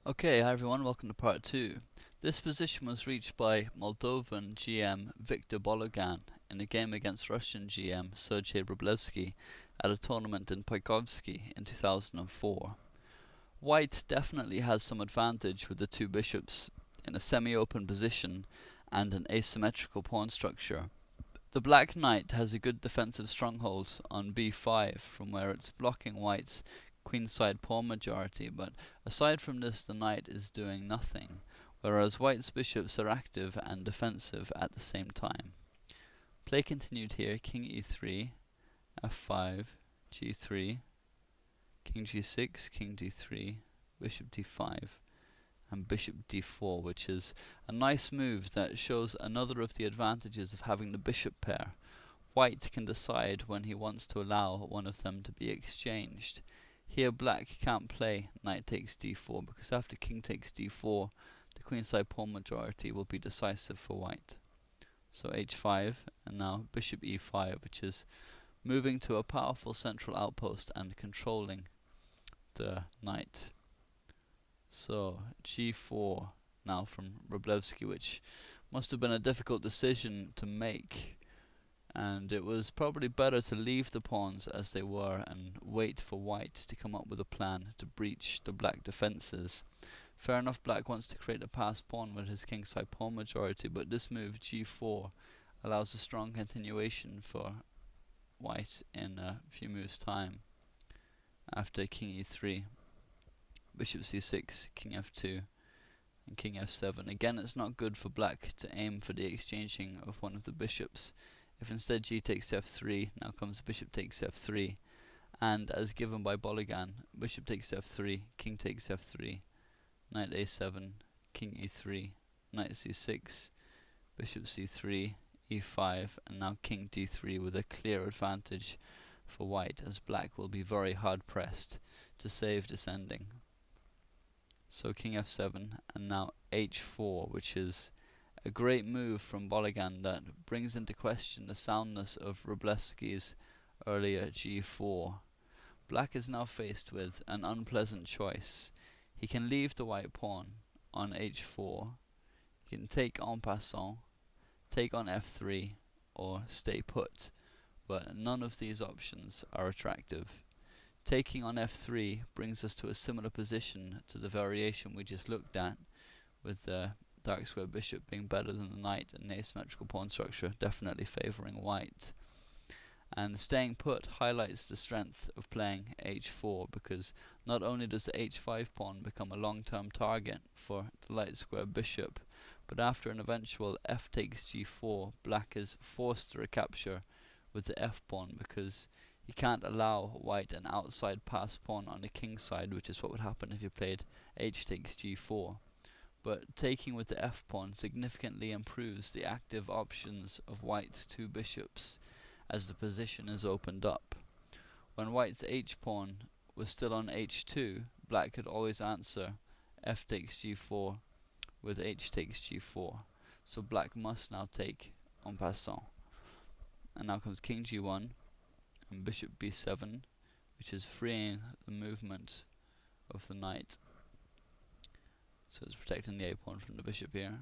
Okay, hi everyone, welcome to part 2. This position was reached by Moldovan GM Viktor Bologan in a game against Russian GM Sergei Rublevsky at a tournament in Paikovsky in 2004. White definitely has some advantage with the two bishops in a semi-open position and an asymmetrical pawn structure. The black knight has a good defensive stronghold on b5 from where it's blocking white's queenside pawn majority, but aside from this the knight is doing nothing, whereas white's bishops are active and defensive at the same time. Play continued here, king e3, f5, g3, king g6, king d3, bishop d5, and bishop d4, which is a nice move that shows another of the advantages of having the bishop pair. White can decide when he wants to allow one of them to be exchanged. Here black can't play knight takes d4 because after king takes d4 the queenside pawn majority will be decisive for white. So h5 and now bishop e5, which is moving to a powerful central outpost and controlling the knight. So g4 now from Rublevsky, which must have been a difficult decision to make, and it was probably better to leave the pawns as they were and wait for white to come up with a plan to breach the black defences. Fair enough, black wants to create a passed pawn with his kingside pawn majority, but this move g4 allows a strong continuation for white in a few moves time. After king e3, bishop c6, king f2, and king f7. Again, it's not good for black to aim for the exchanging of one of the bishops. If instead g takes f3, now comes bishop takes f3, and as given by Bologan, bishop takes f3, king takes f3, knight a7, king e3, knight c6, bishop c3, e5, and now king d3 with a clear advantage for white, as black will be very hard pressed to save this ending. So king f7 and now h4, which is a great move from Bologan that brings into question the soundness of Rublevsky's earlier g4. Black is now faced with an unpleasant choice. He can leave the white pawn on h4, he can take en passant, take on f3, or stay put, but none of these options are attractive. Taking on f3 brings us to a similar position to the variation we just looked at, with the dark square bishop being better than the knight and the asymmetrical pawn structure definitely favouring white. And staying put highlights the strength of playing h4, because not only does the h5 pawn become a long-term target for the light square bishop, but after an eventual f takes g4, black is forced to recapture with the f pawn, because you can't allow white an outside pass pawn on the king side, which is what would happen if you played h takes g4. But taking with the f pawn significantly improves the active options of white's two bishops as the position is opened up. When white's h pawn was still on h2, black could always answer f takes g4 with h takes g4. So black must now take en passant. And now comes king g1 and bishop b7, which is freeing the movement of the knight. So it's protecting the a pawn from the bishop here.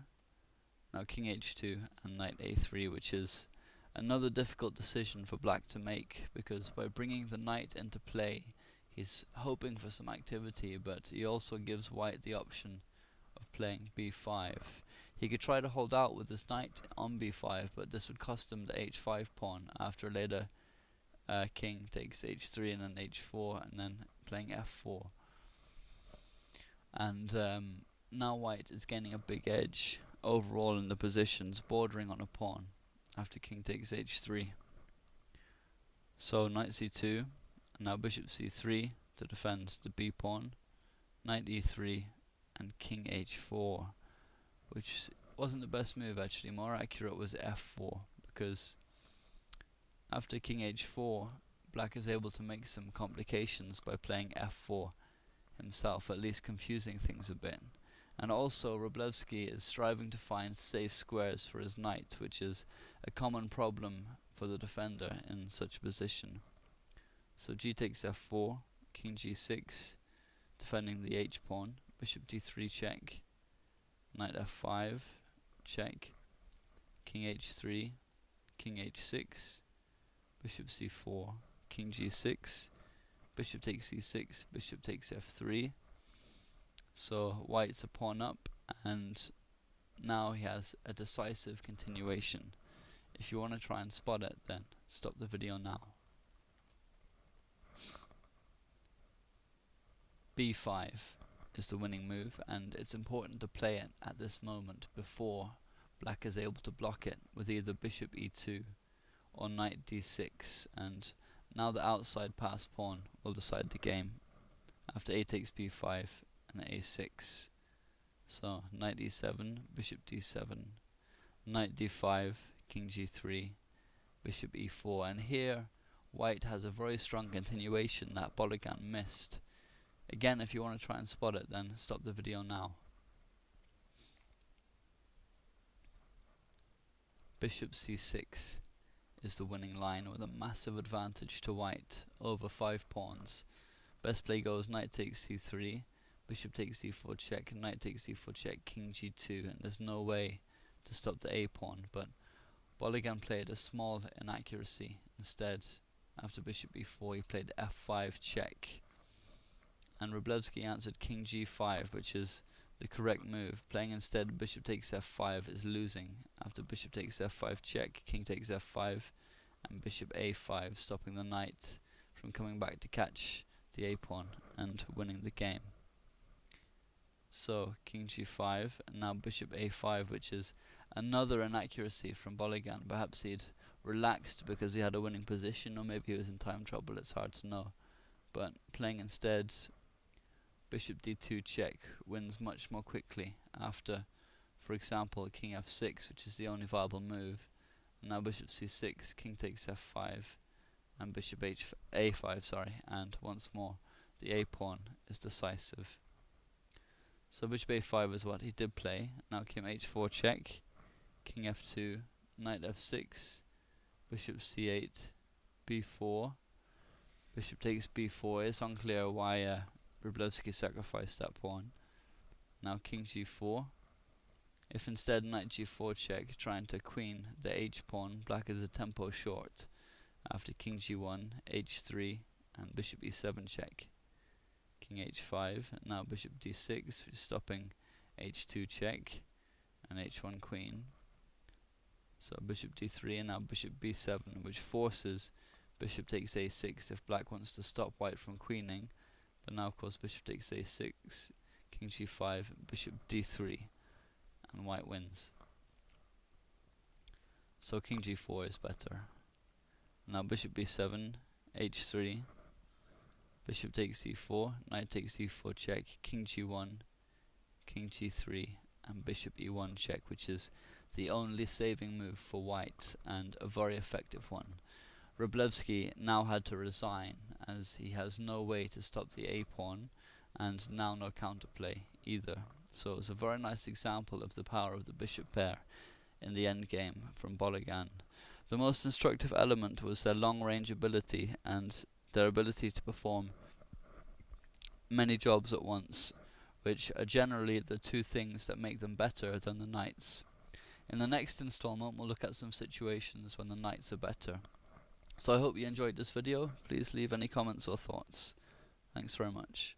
Now king h2 and knight a3, which is another difficult decision for black to make, because by bringing the knight into play he's hoping for some activity, but he also gives white the option of playing b5. He could try to hold out with his knight on b5, but this would cost him the h5 pawn after later king takes h3 and then h4 and then playing f4. And now white is gaining a big edge overall in the positions, bordering on a pawn after king takes h3. So knight c2, and now bishop c3 to defend the b pawn, knight e3 and king h4, which wasn't the best move actually. More accurate was f4, because after king h4 black is able to make some complications by playing f4 himself, at least confusing things a bit. And also Rublevsky is striving to find safe squares for his knight, which is a common problem for the defender in such a position. So g takes f4, king g6, defending the h pawn, bishop d3 check, knight f5 check, king h3, king h6, bishop c4, king g6, bishop takes c6, bishop takes f3. So white's a pawn up, and now he has a decisive continuation. If you want to try and spot it, then stop the video now. b5 is the winning move, and it's important to play it at this moment before black is able to block it with either bishop e2 or knight d6, and now the outside pass pawn will decide the game after a takes b5 and a6. So knight e7, bishop d7, knight d5, king g3, bishop e4, and here white has a very strong continuation that Bologan missed. Again, if you want to try and spot it, then stop the video now. Bishop c6 is the winning line with a massive advantage to white over 5 pawns. Best play goes knight takes c3, bishop takes c4 check, knight takes c4 check, king g2, and there's no way to stop the a pawn, but Bologan played a small inaccuracy instead. After bishop e4 he played f5 check, and Wroblewski answered king g5, which is the correct move. Playing instead bishop takes f5 is losing. After bishop takes f5 check, king takes f5, and bishop a5, stopping the knight from coming back to catch the a pawn and winning the game. So king g5, and now bishop a5, which is another inaccuracy from Bologan. Perhaps he'd relaxed because he had a winning position, or maybe he was in time trouble, it's hard to know. But playing instead bishop d2 check wins much more quickly after, for example, king f6, which is the only viable move. And now bishop c6, king takes f5, and bishop a5, and once more the a pawn is decisive. So bishop a5 is what he did play. Now king h4 check, king f2, knight f6, bishop c8, b4, bishop takes b4. It's unclear why Wroblewski sacrificed that pawn. Now king g4. If instead knight g4 check, trying to queen the h pawn, black is a tempo short. After king g1, h3, and bishop e7 check, king h5, and now bishop d6, stopping h2 check, and h1 queen. So bishop d3, and now bishop b7, which forces bishop takes a6 if black wants to stop white from queening. But now of course bishop takes a6, king g5, bishop d3, and white wins. So king g4 is better. Now bishop b7, h3, bishop takes c4, knight takes c4 check, king g1, king g3, and bishop e1 check, which is the only saving move for white, and a very effective one. Wroblewski now had to resign, as he has no way to stop the a pawn, and now no counterplay either. So it's a very nice example of the power of the bishop pair in the endgame from Bologan. The most instructive element was their long range ability and their ability to perform many jobs at once, which are generally the two things that make them better than the knights. In the next installment we'll look at some situations when the knights are better. So I hope you enjoyed this video. Please leave any comments or thoughts. Thanks very much.